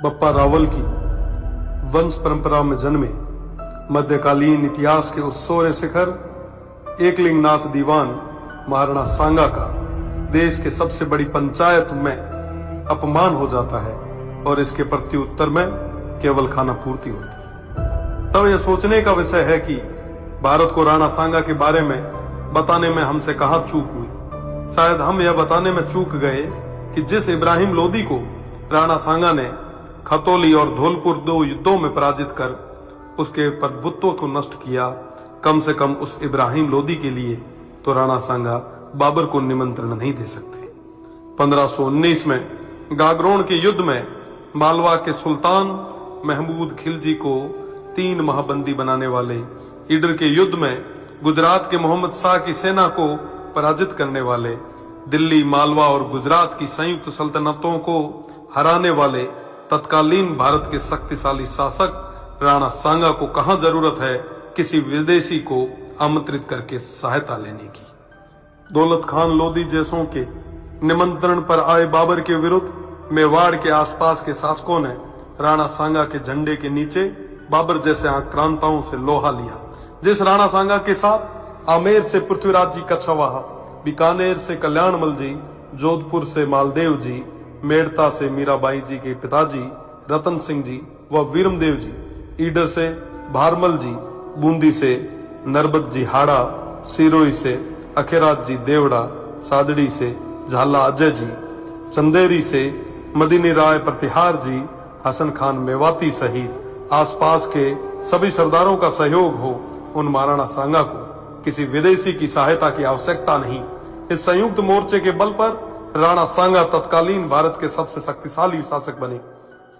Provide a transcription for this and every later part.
बप्पा रावल की वंश परंपरा में जन्मे मध्यकालीन इतिहास के उस सोरे शिखर एकलिंगनाथ दीवान महाराणा सांगा का देश के सबसे बड़ी पंचायत में अपमान हो जाता है और इसके प्रत्युत्तर में केवल खाना पूर्ति होती है। तब यह सोचने का विषय है कि भारत को राणा सांगा के बारे में बताने में हमसे कहां चूक हुई। शायद हम यह बताने में चूक गए कि जिस इब्राहिम लोदी को राणा सांगा ने खतौली और धौलपुर 2 युद्धों में पराजित कर उसके प्रभुत्व को नष्ट किया, कम से कम उस इब्राहिम लोदी के लिए तो राणा सांगा बाबर को निमंत्रण नहीं दे सकते। 1519 में गागरोन के युद्ध में मालवा के सुल्तान महमूद खिलजी को 3 माह बंदी बनाने वाले, ईडर के युद्ध में गुजरात के मोहम्मद शाह की सेना को पराजित करने वाले, दिल्ली, मालवा और गुजरात की संयुक्त सल्तनतों को हराने वाले तत्कालीन भारत के शक्तिशाली शासक राणा सांगा को कहां जरूरत है किसी विदेशी को आमंत्रित करके सहायता लेने की। दौलत खान लोदी जैसों के निमंत्रण पर आए बाबर के विरुद्ध मेवाड़ के आसपास के शासकों ने राणा सांगा के झंडे के नीचे बाबर जैसे आक्रांताओं से लोहा लिया। जिस राणा सांगा के साथ आमेर से पृथ्वीराज जी कछवाहा, बीकानेर से कल्याणमल जी, जोधपुर से मालदेव जी, मेड़ता से मीराबाई जी के पिताजी रतन सिंह जी व वीरमदेव जी, ईडर से भारमल जी, बूंदी से नरबत जी हाड़ा, सिरोही से अखेराज जी देवड़ा, सादड़ी से झाला अजय जी, चंदेरी से मदीनी राय प्रतिहार जी, हसन खान मेवाती सहित आसपास के सभी सरदारों का सहयोग हो, उन महाराणा सांगा को किसी विदेशी की सहायता की आवश्यकता नहीं। इस संयुक्त मोर्चे के बल पर राणा सांगा तत्कालीन भारत के सबसे शक्तिशाली शासक बने।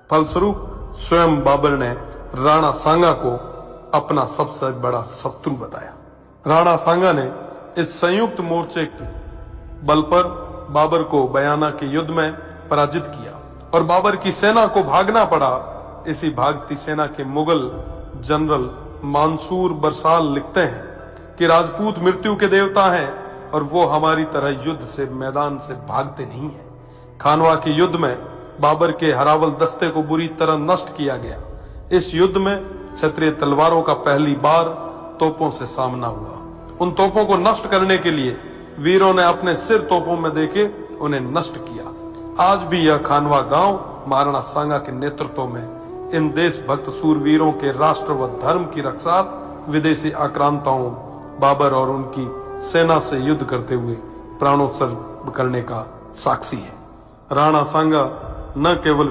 फलस्वरूप स्वयं बाबर ने राणा सांगा को अपना सबसे बड़ा शत्रु बताया। राणा सांगा ने इस संयुक्त मोर्चे के बल पर बाबर को बयाना के युद्ध में पराजित किया और बाबर की सेना को भागना पड़ा। इसी भागती सेना के मुगल जनरल मंसूर बरसाल लिखते हैं कि राजपूत मृत्यु के देवता हैं और वो हमारी तरह युद्ध से मैदान से भागते नहीं है। खानवा के युद्ध में बाबर के हरावल दस्ते को बुरी तरह नष्ट किया गया। इस युद्ध में क्षत्रिय तलवारों का पहली बार तोपों से सामना हुआ। उन तोपों को नष्ट करने के लिए वीरों ने अपने सिर तोपों में देके उन्हें नष्ट किया। आज भी यह खानवा गांव महाराणा सांगा के नेतृत्व में इन देशभक्त सूरवीरों के राष्ट्र व धर्म की रक्षा विदेशी आक्रांताओं बाबर और उनकी सेना से युद्ध करते हुए प्राणोत्सर्ग करने का साक्षी है। राणा सांगा न केवल